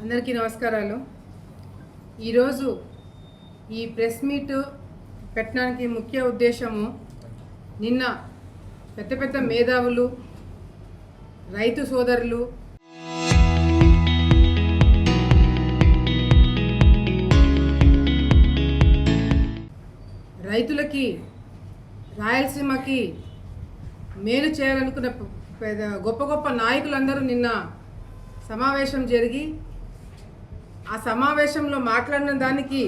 అందరికీ నమస్కారాలు. ఈరోజు ఈ ప్రెస్ మీట్ పెట్టడానికి ముఖ్య ఉద్దేశము, నిన్న పెద్ద పెద్ద మేధావులు, రైతు సోదరులు, రైతులకి, రాయలసీమకి మేలు చేయాలనుకున్న గొప్ప గొప్ప నాయకులందరూ నిన్న సమావేశం జరిగి ఆ సమావేశంలో మాట్లాడిన దానికి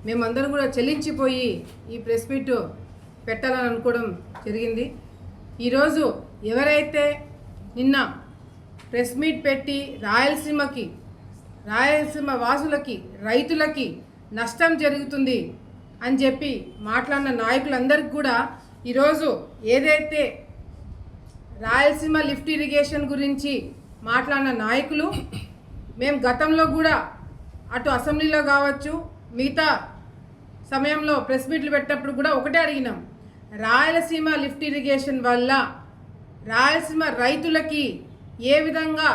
మేమందరం కూడా చెల్లించిపోయి ఈ ప్రెస్ మీట్ పెట్టాలని అనుకోవడం జరిగింది. ఈరోజు ఎవరైతే నిన్న ప్రెస్ మీట్ పెట్టి రాయలసీమ వాసులకి, రైతులకి నష్టం జరుగుతుంది అని చెప్పి మాట్లాడిన నాయకులందరికీ కూడా ఈరోజు ఏదైతే రాయలసీమ లిఫ్ట్ ఇరిగేషన్ గురించి మాట్లాడిన నాయకులు, మేము గతంలో కూడా అటు అసెంబ్లీలో కావచ్చు, మిగతా సమయంలో ప్రెస్ మీట్లు పెట్టినప్పుడు కూడా ఒకటే అడిగినాం, రాయలసీమ లిఫ్ట్ ఇరిగేషన్ వల్ల రాయలసీమ రైతులకి ఏ విధంగా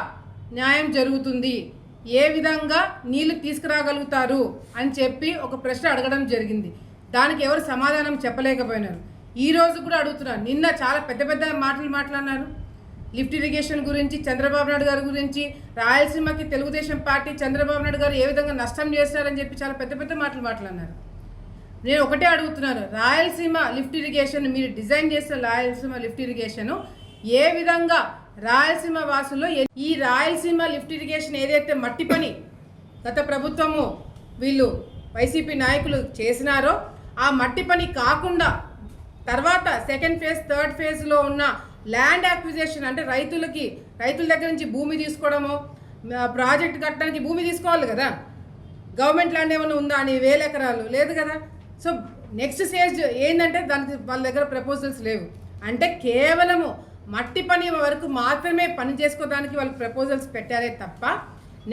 న్యాయం జరుగుతుంది, ఏ విధంగా నీళ్లు తీసుకురాగలుగుతారు అని చెప్పి ఒక ప్రశ్న అడగడం జరిగింది. దానికి ఎవరు సమాధానం చెప్పలేకపోయినారు. ఈరోజు కూడా అడుగుతున్నారు. నిన్న చాలా పెద్ద పెద్ద మాటలు మాట్లాడినారు. లిఫ్ట్ ఇరిగేషన్ గురించి, చంద్రబాబు నాయుడు గారి గురించి, రాయలసీమకి తెలుగుదేశం పార్టీ చంద్రబాబు నాయుడు గారు ఏ విధంగా నష్టం చేస్తారని చెప్పి చాలా పెద్ద పెద్ద మాటలు మాట్లాడినారు. నేను ఒకటే అడుగుతున్నాను, రాయలసీమ లిఫ్ట్ ఇరిగేషన్ మీరు డిజైన్ చేసిన రాయలసీమ లిఫ్ట్ ఇరిగేషన్ ఏ విధంగా రాయలసీమ వాసుల్లో ఈ రాయలసీమ లిఫ్ట్ ఇరిగేషన్ ఏదైతే మట్టి పని గత ప్రభుత్వము వీళ్ళు వైసీపీ నాయకులు చేసినారో ఆ మట్టి పని కాకుండా తర్వాత సెకండ్ ఫేజ్, థర్డ్ ఫేజ్లో ఉన్న ల్యాండ్ యాక్విజిషన్, అంటే రైతుల దగ్గర నుంచి భూమి తీసుకోవడము, ప్రాజెక్ట్ కట్టడానికి భూమి తీసుకోవాలి కదా, గవర్నమెంట్ ల్యాండ్ ఏమైనా ఉందా అని 1000 ఎకరాలు లేదు కదా. సో నెక్స్ట్ స్టేజ్ ఏంటంటే దానికి వాళ్ళ దగ్గర ప్రపోజల్స్ లేవు. అంటే కేవలము మట్టి పని వరకు మాత్రమే పని చేసుకోవడానికి వాళ్ళు ప్రపోజల్స్ పెట్టారే తప్ప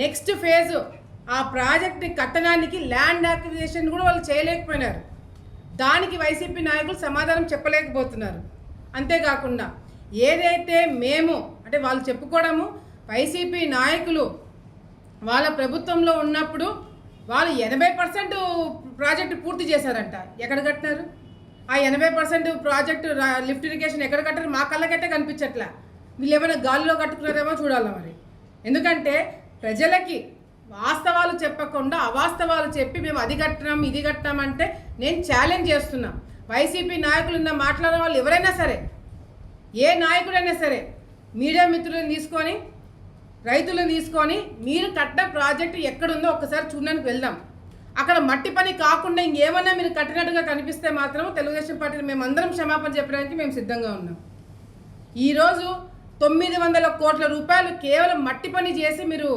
నెక్స్ట్ ఫేజ్ ఆ ప్రాజెక్ట్ కట్టడానికి ల్యాండ్ యాక్విజిషన్ కూడా వాళ్ళు చేయలేకపోయినారు. దానికి వైసీపీ నాయకులు సమాధానం చెప్పలేకపోతున్నారు. అంతేకాకుండా ఏదైతే మేము అంటే వాళ్ళు చెప్పుకోవడము, వైసీపీ నాయకులు వాళ్ళ ప్రభుత్వంలో ఉన్నప్పుడు వాళ్ళు 80% ప్రాజెక్టు పూర్తి చేశారంట. ఎక్కడ కట్టినారు? ఆ 80% ప్రాజెక్టు లిఫ్ట్ ఇరిగేషన్ ఎక్కడ కట్టారు? మా కళ్ళకట్టే కనిపించట్లా. వీళ్ళు ఏమైనా గాలిలో కట్టుకున్నారేమో చూడాలి మరి. ఎందుకంటే ప్రజలకి వాస్తవాలు చెప్పకుండా అవాస్తవాలు చెప్పి మేము అది కట్టినాం, ఇది కట్టినాం అంటే నేను ఛాలెంజ్ చేస్తున్నా. వైసీపీ నాయకులు మాట్లాడే వాళ్ళు ఎవరైనా సరే, ఏ నాయకుడైనా సరే, మీడియా మిత్రులను తీసుకొని, రైతులను తీసుకొని మీరు కట్టిన ప్రాజెక్టు ఎక్కడుందో ఒక్కసారి చూడడానికి వెళ్దాం. అక్కడ మట్టి పని కాకుండా ఇంకేమన్నా మీరు కట్టినట్టుగా కనిపిస్తే మాత్రం తెలుగుదేశం పార్టీని మేమందరం క్షమాపణ చెప్పడానికి మేము సిద్ధంగా ఉన్నాం. ఈరోజు 900 కోట్ల రూపాయలు కేవలం మట్టి పని చేసి మీరు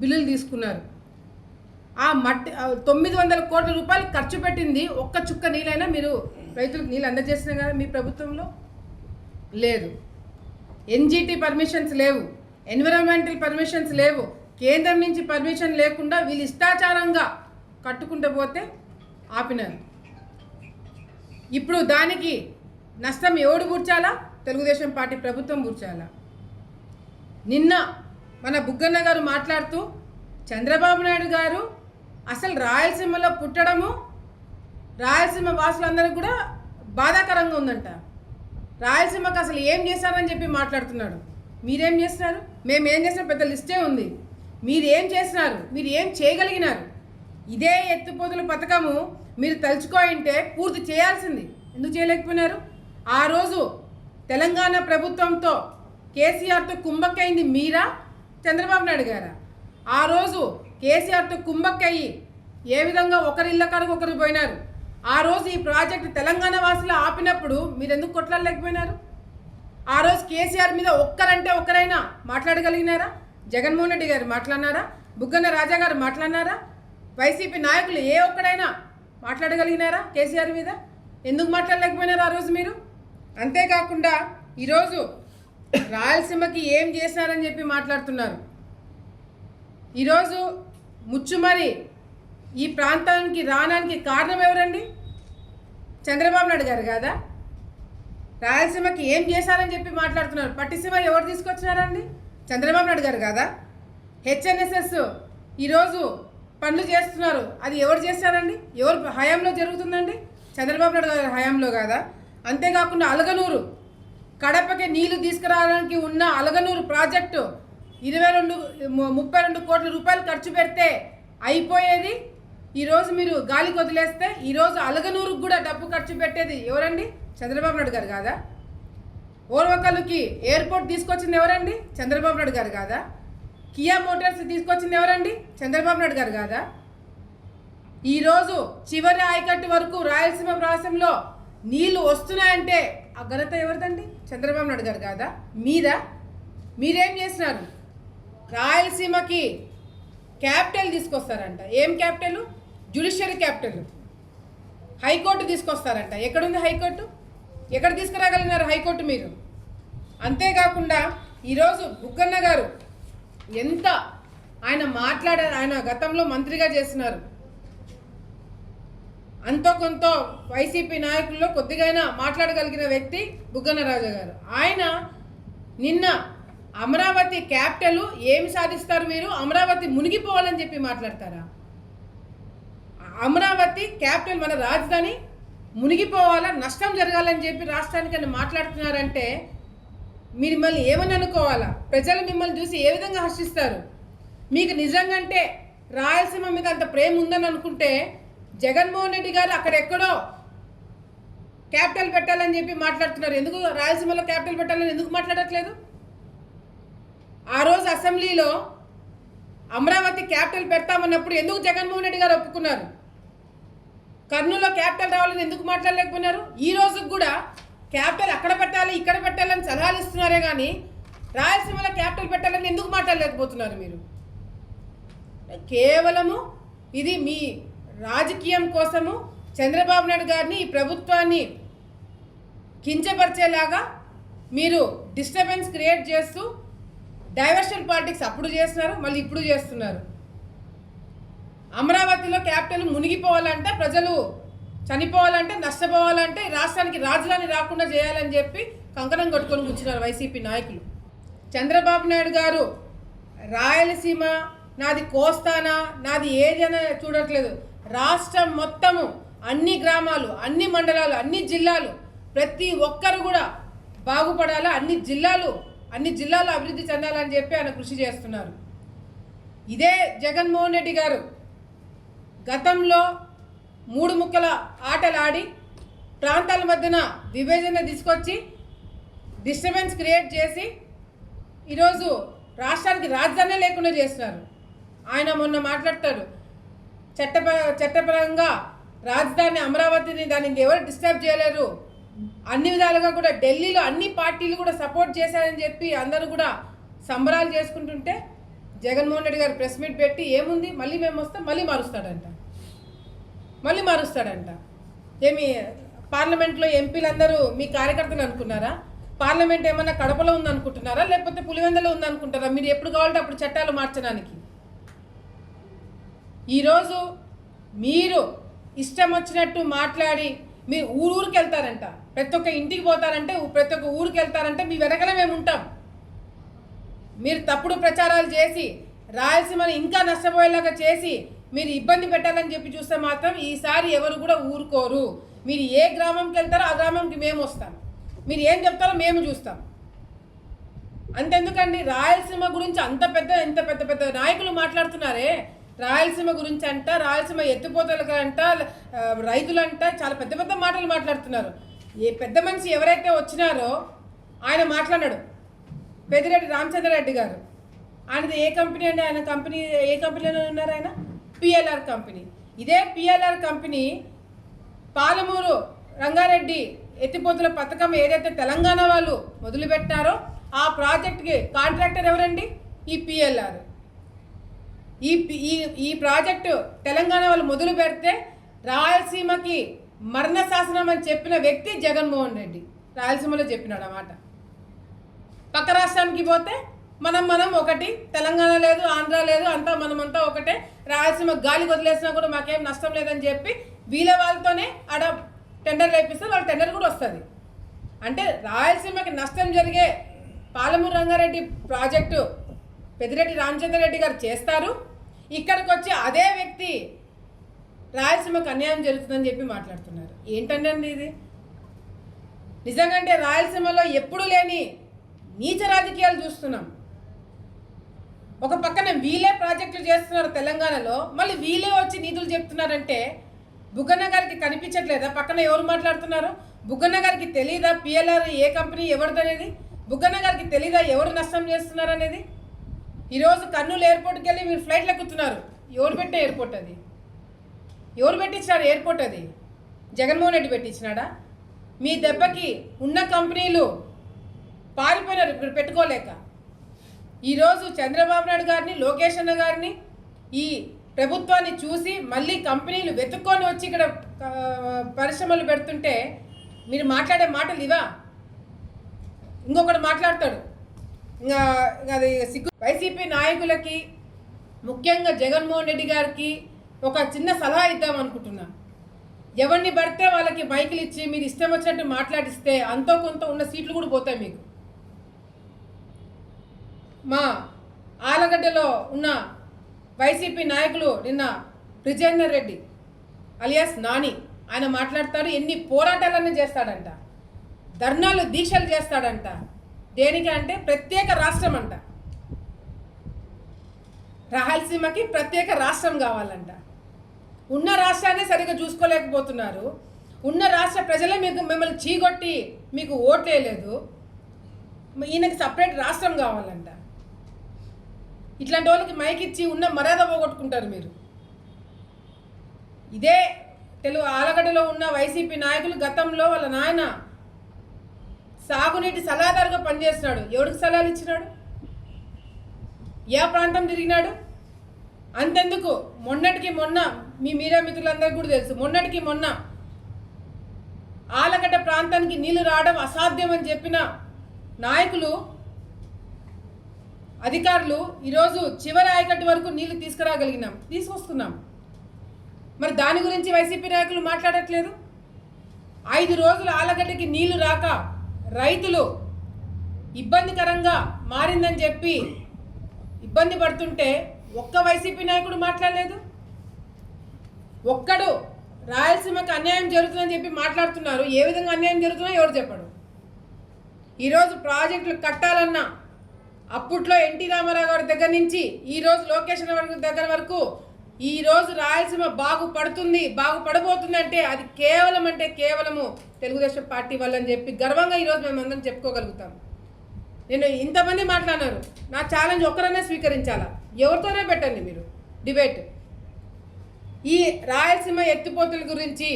బిల్లులు తీసుకున్నారు. ఆ 900 కోట్ల రూపాయలు ఖర్చు పెట్టింది ఒక్క చుక్క నీళ్ళైనా మీరు రైతులకు నీళ్ళు అందజేసినా కదా మీ ప్రభుత్వంలో? లేదు. ఎన్జిటి పర్మిషన్స్ లేవు, ఎన్విరాన్మెంటల్ పర్మిషన్స్ లేవు, కేంద్రం నుంచి పర్మిషన్ లేకుండా వీళ్ళు ఇష్టాచారంగా కట్టుకుంటూ పోతే ఆపినారు. ఇప్పుడు దానికి నష్టం ఎవడు కూర్చాలా? తెలుగుదేశం పార్టీ ప్రభుత్వం కూర్చాలా? నిన్న మన బుగ్గన్న గారు మాట్లాడుతూ చంద్రబాబు నాయుడు గారు అసలు రాయలసీమలో పుట్టడము రాయలసీమ వాసులందరికీ కూడా బాధాకరంగా ఉందంట. రాయలసీమకు అసలు ఏం చేశారని చెప్పి మాట్లాడుతున్నాడు. మీరేం చేస్తున్నారు? మేమేం చేసినా పెద్ద లిస్టే ఉంది. మీరు ఏం చేసినారు? మీరు ఏం చేయగలిగినారు? ఇదే ఎత్తిపోతుల పథకము మీరు తలుచుకోయింటే పూర్తి చేయాల్సింది. ఎందుకు చేయలేకపోయినారు? ఆ రోజు తెలంగాణ ప్రభుత్వంతో కేసీఆర్తో కుంభక్కయింది మీరా, చంద్రబాబు నాయుడు గారా? ఆ రోజు కేసీఆర్తో కుంభక్కయ్యి ఏ విధంగా ఒకరి ఇళ్ళ కాడకు ఒకరు పోయినారు. ఆ రోజు ఈ ప్రాజెక్టు తెలంగాణ వాసులు ఆపినప్పుడు మీరు ఎందుకు కొట్లాడలేకపోయినారు? ఆ రోజు కేసీఆర్ మీద ఒక్కరంటే ఒక్కరైనా మాట్లాడగలిగినారా? జగన్మోహన్ రెడ్డి గారు మాట్లాడినారా? బుగ్గన్న రాజా గారు మాట్లాడినారా? వైసీపీ నాయకులు ఏ ఒక్కడైనా మాట్లాడగలిగినారా కేసీఆర్ మీద? ఎందుకు మాట్లాడలేకపోయినారు ఆ రోజు మీరు? అంతేకాకుండా ఈరోజు రాయలసీమకి ఏం చేశారని చెప్పి మాట్లాడుతున్నారు. ఈరోజు ముచ్చుమరి ఈ ప్రాంతానికి రావడానికి కారణం ఎవరండి? చంద్రబాబు నాయుడు గారు కాదా? రాయలసీమకి ఏం చేశారని చెప్పి మాట్లాడుతున్నారు. పట్టిసీమ ఎవరు తీసుకొచ్చినారండి? చంద్రబాబు నాయుడు గారు కాదా? హెచ్ఎన్ఎస్ఎస్ ఈరోజు పనులు చేస్తున్నారు. అది ఎవరు చేస్తారండి? ఎవరు హయాంలో జరుగుతుందండి? చంద్రబాబు నాయుడు గారి హయాంలో కాదా? అంతేకాకుండా అలగనూరు కడపకి నీళ్లు తీసుకురావడానికి ఉన్న అలగనూరు ప్రాజెక్టు 32 కోట్ల రూపాయలు ఖర్చు పెడితే అయిపోయేది. ఈరోజు మీరు గాలికి వదిలేస్తే ఈరోజు అలగనూరుకు కూడా డబ్బు ఖర్చు పెట్టేది ఎవరండి? చంద్రబాబు నాయుడు గారు కాదా? ఓర్వకల్లుకి ఎయిర్పోర్ట్ తీసుకొచ్చింది ఎవరండి? చంద్రబాబు నాయుడు గారు కాదా? కియా మోటార్స్ తీసుకొచ్చింది ఎవరండి? చంద్రబాబు నాయుడు గారు కాదా? ఈరోజు చివరి ఆయకట్టు వరకు రాయలసీమ ప్రాంతంలో నీళ్లు వస్తున్నాయంటే ఆ ఘనత ఎవరిదండి? చంద్రబాబు నాయుడు గారు కాదా? మీరేం చేసినారు? రాయలసీమకి క్యాపిటల్ తీసుకొస్తారంట. ఏం క్యాపిటల్? జ్యుడిషియరీ క్యాపిటల్, హైకోర్టు తీసుకొస్తారంట. ఎక్కడుంది హైకోర్టు? ఎక్కడ తీసుకురాగలిగినారు హైకోర్టు మీరు? అంతేకాకుండా ఈరోజు బుగ్గన్న గారు ఎంత ఆయన గతంలో మంత్రిగా చేస్తున్నారు. అంతో కొంత వైసీపీ నాయకుల్లో కొద్దిగా మాట్లాడగలిగిన వ్యక్తి బుగ్గన రాజా గారు. ఆయన నిన్న అమరావతి క్యాపిటల్ ఏమి సాధిస్తారు మీరు? అమరావతి మునిగిపోవాలని చెప్పి మాట్లాడతారా? అమరావతి క్యాపిటల్ మన రాజధాని మునిగిపోవాలా, నష్టం జరగాలని చెప్పి రాష్ట్రానికి మాట్లాడుతున్నారంటే మీరు మిమ్మల్ని ఏమని అనుకోవాలా? ప్రజలు మిమ్మల్ని చూసి ఏ విధంగా హర్షిస్తారు? మీకు నిజంగాంటే రాయలసీమ మీద అంత ప్రేమ ఉందని అనుకుంటే జగన్మోహన్ రెడ్డి గారు అక్కడెక్కడో క్యాపిటల్ పెట్టాలని చెప్పి మాట్లాడుతున్నారు. ఎందుకు రాయలసీమలో క్యాపిటల్ పెట్టాలని ఎందుకు మాట్లాడట్లేదు? ఆ రోజు అసెంబ్లీలో అమరావతి క్యాపిటల్ పెడతామన్నప్పుడు ఎందుకు జగన్మోహన్ రెడ్డి గారు ఒప్పుకున్నారు? కర్నూలులో క్యాపిటల్ రావాలని ఎందుకు మాట్లాడలేకపోయినారు? ఈ రోజు కూడా క్యాపిటల్ అక్కడ పెట్టాలి ఇక్కడ పెట్టాలని సలహాలు ఇస్తున్నారే కానీ రాయలసీమలో క్యాపిటల్ పెట్టాలని ఎందుకు మాట్లాడలేకపోతున్నారు మీరు? కేవలము ఇది మీ రాజకీయం కోసము చంద్రబాబు నాయుడు గారిని, ఈ ప్రభుత్వాన్ని కించపరిచేలాగా మీరు డిస్టర్బెన్స్ క్రియేట్ చేస్తూ డైవర్షన్ పాలిటిక్స్ అప్పుడు చేస్తున్నారు, మళ్ళీ ఇప్పుడు చేస్తున్నారు. అమరావతిలో క్యాపిటల్ మునిగిపోవాలంటే, ప్రజలు చనిపోవాలంటే, నష్టపోవాలంటే రాష్ట్రానికి రాజధాని రాకుండా చేయాలని చెప్పి కంకణం కట్టుకొని కూర్చున్నారు వైసీపీ నాయకులు. చంద్రబాబు నాయుడు గారు రాయలసీమ నాది కోస్తానా నాది ఏదైనా చూడట్లేదు. రాష్ట్రం మొత్తము అన్ని గ్రామాలు, అన్ని మండలాలు, అన్ని జిల్లాలు, ప్రతి ఒక్కరు కూడా బాగుపడాలా, అన్ని జిల్లాలు అభివృద్ధి చెందాలని చెప్పి ఆయన కృషి చేస్తున్నారు. ఇదే జగన్మోహన్ రెడ్డి గారు గతంలో 3 ముక్కల ఆటలు ఆడి ప్రాంతాల మధ్యన విభజన తీసుకొచ్చి డిస్టర్బెన్స్ క్రియేట్ చేసి ఈరోజు రాష్ట్రానికి రాజధాని లేకుండా చేస్తున్నారు. ఆయన మొన్న మాట్లాడతాడు, చట్టపరంగా రాజధాని అమరావతిని దానికి ఎవరు డిస్టర్బ్ చేయలేరు, అన్ని విధాలుగా కూడా ఢిల్లీలో అన్ని పార్టీలు కూడా సపోర్ట్ చేశారని చెప్పి అందరూ కూడా సంబరాలు చేసుకుంటుంటే జగన్మోహన్ రెడ్డి గారు ప్రెస్ మీట్ పెట్టి ఏముంది మళ్ళీ మేము వస్తాం మళ్ళీ మారుస్తాడంట. ఏమి పార్లమెంట్లో ఎంపీలందరూ మీ కార్యకర్తలు అనుకున్నారా? పార్లమెంట్ ఏమన్నా కడపలో ఉందనుకుంటున్నారా, లేకపోతే పులివెందులో ఉందనుకుంటారా? మీరు ఎప్పుడు కావాలంటే అప్పుడు చట్టాలు మార్చడానికి. ఈరోజు మీరు ఇష్టం వచ్చినట్టు మాట్లాడి మీరు ఊరికి వెళ్తారంట, ప్రతి ఒక్క ఇంటికి పోతారంటే, ప్రతి ఒక్క ఊరికి వెళ్తారంటే మీ వెనకల మేము ఉంటాం. మీరు తప్పుడు ప్రచారాలు చేసి రాయలసీమని ఇంకా నష్టపోయేలాగా చేసి మీరు ఇబ్బంది పెట్టాలని చెప్పి చూస్తే మాత్రం ఈసారి ఎవరు కూడా ఊరుకోరు. మీరు ఏ గ్రామంకి వెళ్తారో ఆ గ్రామంకి మేము వస్తాం, మీరు ఏం చెప్తారో మేము చూస్తాం. అంతెందుకండి, రాయలసీమ గురించి ఇంత పెద్ద నాయకులు మాట్లాడుతున్నారే, రాయలసీమ గురించి అంట, రాయలసీమ ఎత్తిపోతలకంట, రైతులంట, చాలా పెద్ద మాటలు మాట్లాడుతున్నారు. ఏ పెద్ద మనిషి ఎవరైతే వచ్చినారో ఆయన మాట్లాడాడు, పెద్దిరెడ్డి రామచంద్రారెడ్డి గారు. ఆయనది ఏ కంపెనీ అండి? ఆయన కంపెనీ ఏ కంపెనీలో ఉన్నారు? ఆయన పిఎల్ఆర్ కంపెనీ. ఇదే పిఎల్ఆర్ కంపెనీ పాలమూరు రంగారెడ్డి ఎత్తిపోతుల పథకం ఏదైతే తెలంగాణ వాళ్ళు మొదలుపెట్టారో ఆ ప్రాజెక్ట్కి కాంట్రాక్టర్ ఎవరండి? ఈ పిఎల్ఆర్. ఈ ప్రాజెక్టు తెలంగాణ వాళ్ళు మొదలు పెడితే రాయలసీమకి మరణ శాసనం అని చెప్పిన వ్యక్తి జగన్మోహన్ రెడ్డి. రాయలసీమలో చెప్పినాడు అన్నమాట. పక్క రాష్ట్రానికి పోతే మనం ఒకటి, తెలంగాణ లేదు, ఆంధ్ర లేదు, అంతా మనమంతా ఒకటే, రాయలసీమ గాలి వదిలేసినా కూడా మాకేం నష్టం లేదని చెప్పి వీళ్ళ వాళ్ళతోనే ఆడ టెండర్ వేపిస్తే వాళ్ళ టెండర్ కూడా వస్తుంది. అంటే రాయలసీమకి నష్టం జరిగే పాలమూరు రంగారెడ్డి ప్రాజెక్టు పెద్దిరెడ్డి రామచంద్రారెడ్డి గారు చేస్తారు. ఇక్కడికి వచ్చి అదే వ్యక్తి రాయలసీమకు అన్యాయం జరుగుతుందని చెప్పి మాట్లాడుతున్నారు. ఏంటండి ఇది? నిజంగా అంటే రాయలసీమలో ఎప్పుడూ లేని నీచ రాజకీయాలు చూస్తున్నాం. ఒక పక్కన వీళ్ళే ప్రాజెక్టులు చేస్తున్నారు తెలంగాణలో, మళ్ళీ వీళ్ళే వచ్చి నిధులు చెప్తున్నారంటే బుగ్గన్న గారికి కనిపించట్లేదా పక్కన ఎవరు మాట్లాడుతున్నారు? బుగ్గన్న గారికి తెలీదా పిఎల్ఆర్ ఏ కంపెనీ ఎవరిదనేది? బుగ్గన్న గారికి తెలీదా ఎవరు నష్టం చేస్తున్నారు అనేది? ఈరోజు కర్నూలు ఎయిర్పోర్ట్కి వెళ్ళి మీరు ఫ్లైట్లు ఎక్కుతున్నారు. ఎవరు పెట్టే ఎయిర్పోర్ట్ అది? ఎవరు పెట్టించినారు ఎయిర్పోర్ట్? అది జగన్మోహన్ రెడ్డి పెట్టించినాడా? మీ దెబ్బకి ఉన్న కంపెనీలు పారిపోయినారు ఇప్పుడు పెట్టుకోలేక. ఈరోజు చంద్రబాబు నాయుడు గారిని, లోకేష్ అన్న గారిని, ఈ ప్రభుత్వాన్ని చూసి మళ్ళీ కంపెనీలు వెతుక్కొని వచ్చి ఇక్కడ పరిశ్రమలు పెడుతుంటే మీరు మాట్లాడే మాటలు ఇవా? ఇంకొకటి మాట్లాడతాడు, ఇంకా అది సిగ్గు. వైసీపీ నాయకులకి, ముఖ్యంగా జగన్మోహన్ రెడ్డి గారికి ఒక చిన్న సలహా ఇద్దాం అనుకుంటున్నా. ఎవరిని పడితే వాళ్ళకి మైకులు ఇచ్చి మీరు ఇష్టం వచ్చినట్టు మాట్లాడిస్తే అంతో కొంత ఉన్న సీట్లు కూడా పోతాయి మీకు. మా ఆలగడ్డలో ఉన్న వైసీపీ నాయకులు నిన్న బ్రిజేందర్ రెడ్డి అలియాస్ నాని ఆయన మాట్లాడతాడు, ఎన్ని పోరాటాలన్నీ చేస్తాడంట, ధర్నాలు దీక్షలు చేస్తాడంట. దేనికి అంటే ప్రత్యేక రాష్ట్రం అంట, రాయలసీమకి ప్రత్యేక రాష్ట్రం కావాలంట. ఉన్న రాష్ట్రాన్ని సరిగ్గా చూసుకోలేకపోతున్నారు. ఉన్న రాష్ట్ర ప్రజలే మిమ్మల్ని చీగొట్టి మీకు ఓట్లేయలేదు. ఈయనకి సపరేట్ రాష్ట్రం కావాలంట. ఇట్లాంటి వాళ్ళకి మైక్ ఇచ్చి ఉన్న మర్యాద పోగొట్టుకుంటారు మీరు. ఇదే తెలుగు ఆలగడ్డలో ఉన్న వైసీపీ నాయకులు గతంలో వాళ్ళ నాయన సాగునీటి సలహాదారుగా పనిచేస్తున్నాడు. ఎవరికి సలహాలు ఇచ్చినాడు? ఏ ప్రాంతం తిరిగినాడు? అంతెందుకు, మొన్నటికి మొన్న మీ మీడియా మిత్రులందరికీ కూడా తెలుసు, మొన్నటికి మొన్న ఆలగడ్డ ప్రాంతానికి నీళ్లు రావడం అసాధ్యం అని చెప్పిన నాయకులు, అధికారులు ఈరోజు చివరి ఆయకట్టు వరకు నీళ్లు తీసుకొస్తున్నాం. మరి దాని గురించి వైసీపీ నాయకులు మాట్లాడట్లేదు. 5 రోజులు ఆలగడ్డకి నీళ్లు రాక రైతులు ఇబ్బందికరంగా మారిందని చెప్పి ఇబ్బంది పడుతుంటే ఒక్క వైసీపీ నాయకుడు మాట్లాడలేదు. ఒక్కడు రాయలసీమకు అన్యాయం జరుగుతుందని చెప్పి మాట్లాడుతున్నారు. ఏ విధంగా అన్యాయం జరుగుతుందో ఎవరు చెప్పడు. ఈరోజు ప్రాజెక్టులు కట్టాలన్నా అప్పట్లో ఎన్టీ రామారావు గారి దగ్గర నుంచి ఈరోజు లోకేష్ దగ్గర వరకు ఈరోజు రాయలసీమ బాగుపడబోతుంది అంటే అది కేవలము తెలుగుదేశం పార్టీ వల్ల అని చెప్పి గర్వంగా ఈరోజు మేమందరం చెప్పుకోగలుగుతాం. నేను ఇంతమంది మాట్లాడినారు, నా ఛాలెంజ్ ఒక్కరన్నా స్వీకరించాలా? ఎవరితోనే పెట్టండి మీరు డిబేట్. ఈ రాయలసీమ ఎత్తిపోతుల గురించి,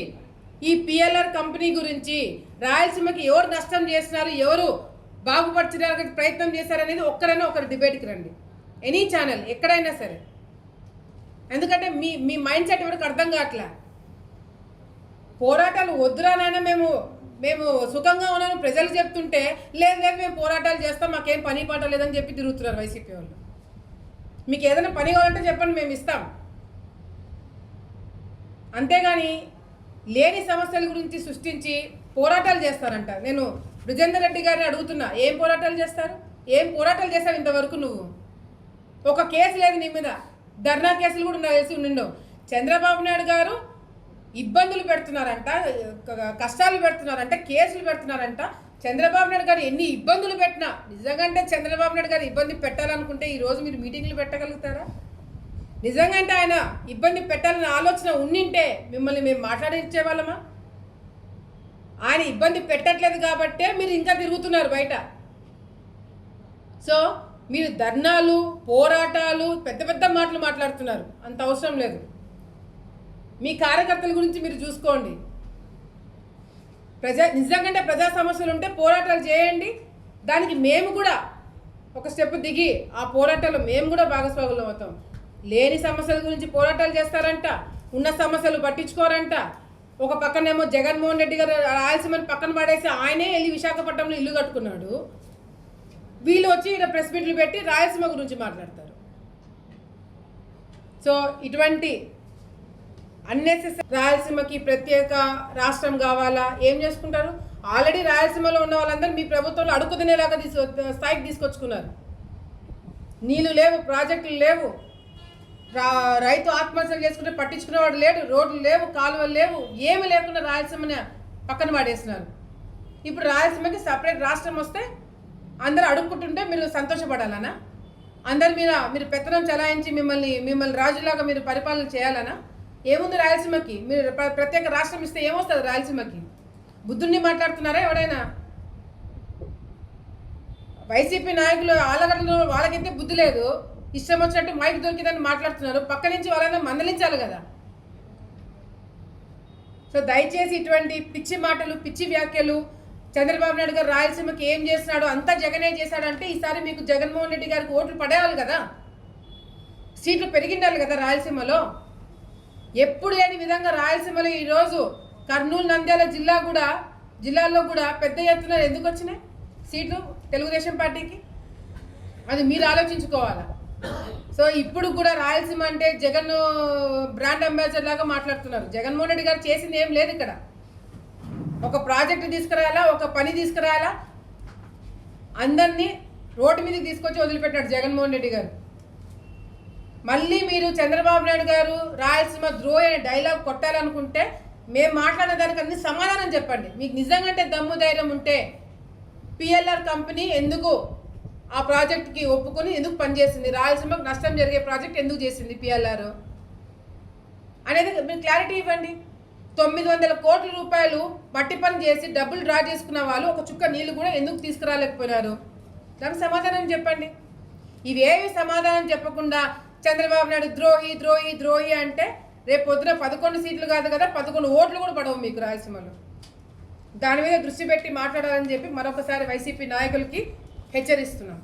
ఈ పిఎల్ఆర్ కంపెనీ గురించి, రాయలసీమకి ఎవరు నష్టం చేస్తున్నారు, ఎవరు బాగుపరచడానికి ప్రయత్నం చేశారనేది ఒక్కరైనా ఒకరు డిబేట్కి రండి. ఎనీ ఛానల్ ఎక్కడైనా సరే. ఎందుకంటే మీ మైండ్ సెట్ ఎవరికి అర్థం కావట్లే. పోరాటాలు వద్దురానైనా మేము సుఖంగా ఉన్నాను ప్రజలు చెప్తుంటే లేదు మేము పోరాటాలు చేస్తాం, మాకేం పని పాట లేదని చెప్పి తిరుగుతున్నారు వైసీపీ వాళ్ళు. మీకు ఏదైనా పని కావాలంటే చెప్పండి, మేము ఇస్తాం. అంతేగాని లేని సమస్యల గురించి సృష్టించి పోరాటాలు చేస్తారంట. నేను బ్రిజేందర్ రెడ్డి గారిని అడుగుతున్నా, ఏం పోరాటాలు చేస్తారు? ఏం పోరాటాలు చేస్తావు ఇంతవరకు నువ్వు? ఒక కేసు లేదు నీ మీద, ధర్నా కేసులు కూడా నాకు తెలిసి ఉండిండవు. చంద్రబాబు నాయుడు గారు ఇబ్బందులు పెడుతున్నారంట, కష్టాలు పెడుతున్నారంట, కేసులు పెడుతున్నారంట. చంద్రబాబు నాయుడు గారు ఎన్ని ఇబ్బందులు పెట్టినా, నిజంగా అంటే చంద్రబాబు నాయుడు గారు ఇబ్బంది పెట్టాలనుకుంటే ఈరోజు మీరు మీటింగ్లు పెట్టగలుగుతారా? నిజంగా అంటే ఆయన ఇబ్బంది పెట్టాలనే ఆలోచన ఉండింటే మిమ్మల్ని మేము మాట్లాడించే వాళ్ళమా? ఆయన ఇబ్బంది పెట్టట్లేదు కాబట్టే మీరు ఇంకా తిరుగుతున్నారు బయట. సో మీరు ధర్నాలు, పోరాటాలు, పెద్ద పెద్ద మాటలు మాట్లాడుతున్నారు, అంత అవసరం లేదు. మీ కార్యకర్తల గురించి మీరు చూసుకోండి. నిజంగా ప్రజా సమస్యలు ఉంటే పోరాటాలు చేయండి. దానికి మేము కూడా ఒక స్టెప్ దిగి ఆ పోరాటాలు మేము కూడా భాగస్వాములు అవుతాం. లేని సమస్యల గురించి పోరాటాలు చేస్తారంట, ఉన్న సమస్యలు పట్టించుకోరంట. ఒక పక్కనేమో జగన్మోహన్ రెడ్డి గారు రాయలసీమని పక్కన పడేసి ఆయనే వెళ్ళి విశాఖపట్నంలో ఇల్లు కట్టుకున్నాడు. వీళ్ళు వచ్చి ఇక్కడ ప్రెస్ మీట్లు పెట్టి రాయలసీమ గురించి మాట్లాడతారు. సో ఇటువంటి అన్నెసెసరీ రాయలసీమకి ప్రత్యేక రాష్ట్రం కావాలా, ఏం చేసుకుంటారు? ఆల్రెడీ రాయలసీమలో ఉన్న వాళ్ళందరూ మీ ప్రభుత్వంలో అడుగు తినేలాగా స్థాయికి తీసుకొచ్చుకున్నారు. నీళ్ళు లేవు, ప్రాజెక్టులు లేవు, రైతు ఆత్మహత్యలు చేసుకుంటే పట్టించుకునేవాడు లేడు, రోడ్లు లేవు, కాలువలు లేవు, ఏమి లేకుండా రాయలసీమని పక్కన పడేస్తున్నారు. ఇప్పుడు రాయలసీమకి సపరేట్ రాష్ట్రం వస్తే అందరూ అడుక్కుంటుంటే మీరు సంతోషపడాలనా? అందరు మీరు పెత్తనం చలాయించి మిమ్మల్ని రాజులాగా మీరు పరిపాలన చేయాలనా? ఏముంది రాయలసీమకి? మీరు ప్రత్యేక రాష్ట్రం ఇస్తే ఏమొస్తుంది రాయలసీమకి? బుద్ధుడిని మాట్లాడుతున్నారా ఎవడైనా? వైసీపీ నాయకులు ఆలగడ్డలు వాళ్ళకైతే బుద్ధి లేదు, ఇష్టం వచ్చినట్టు మైక్ దొరికిందని మాట్లాడుతున్నారు. పక్క నుంచి వాళ్ళైనా మందలించాలి కదా. సో దయచేసి ఇటువంటి పిచ్చి మాటలు, పిచ్చి వ్యాఖ్యలు, చంద్రబాబు నాయుడు గారు రాయలసీమకి ఏం చేస్తున్నాడు, అంతా జగనే చేశాడంటే ఈసారి మీకు జగన్మోహన్ రెడ్డి గారికి ఓట్లు పడేయాలి కదా, సీట్లు పెరిగిండాలి కదా రాయలసీమలో. ఎప్పుడు లేని విధంగా రాయలసీమలో ఈరోజు కర్నూలు, నంద్యాల జిల్లాల్లో కూడా పెద్ద ఎత్తున ఎందుకు వచ్చినాయి సీట్లు తెలుగుదేశం పార్టీకి? అది మీరు ఆలోచించుకోవాలా. సో ఇప్పుడు కూడా రాయలసీమ అంటే జగన్ బ్రాండ్ అంబాసిడర్ లాగా మాట్లాడుతున్నారు. జగన్మోహన్ రెడ్డి గారు చేసింది ఏం లేదు ఇక్కడ. ఒక ప్రాజెక్టు తీసుకురాయాలా, ఒక పని తీసుకురాయాలా, అందరినీ రోడ్డు మీదకి తీసుకొచ్చి వదిలిపెట్టాడు జగన్మోహన్ రెడ్డి గారు. మళ్ళీ మీరు చంద్రబాబు నాయుడు గారు రాయలసీమ ద్రోహి అనే డైలాగ్ కొట్టాలనుకుంటే మేము మాట్లాడిన దానికి అన్ని సమాధానం చెప్పండి. మీకు నిజంగా దమ్ము ధైర్యం ఉంటే పిఎల్ఆర్ కంపెనీ ఎందుకు ఆ ప్రాజెక్ట్కి ఒప్పుకొని ఎందుకు పనిచేసింది, రాయలసీమకు నష్టం జరిగే ప్రాజెక్ట్ ఎందుకు చేసింది పిఎల్ఆర్ అనేది మీరు క్లారిటీ ఇవ్వండి. 900 కోట్ల రూపాయలు మట్టి పని చేసి డబ్బులు డ్రా చేసుకున్న వాళ్ళు ఒక చుక్క నీళ్ళు కూడా ఎందుకు తీసుకురాలేకపోయినారు? దానికి సమాధానం చెప్పండి. ఇవేవి సమాధానం చెప్పకుండా చంద్రబాబు నాయుడు ద్రోహి ద్రోహి ద్రోహి అంటే రేపు పొద్దున 11 సీట్లు కాదు కదా, 11 ఓట్లు కూడా పడవు మీకు రాయలసీమలో. దాని మీద దృష్టి పెట్టి మాట్లాడాలని చెప్పి మరొకసారి వైసీపీ నాయకులకి హెచ్చరిస్తున్నాం.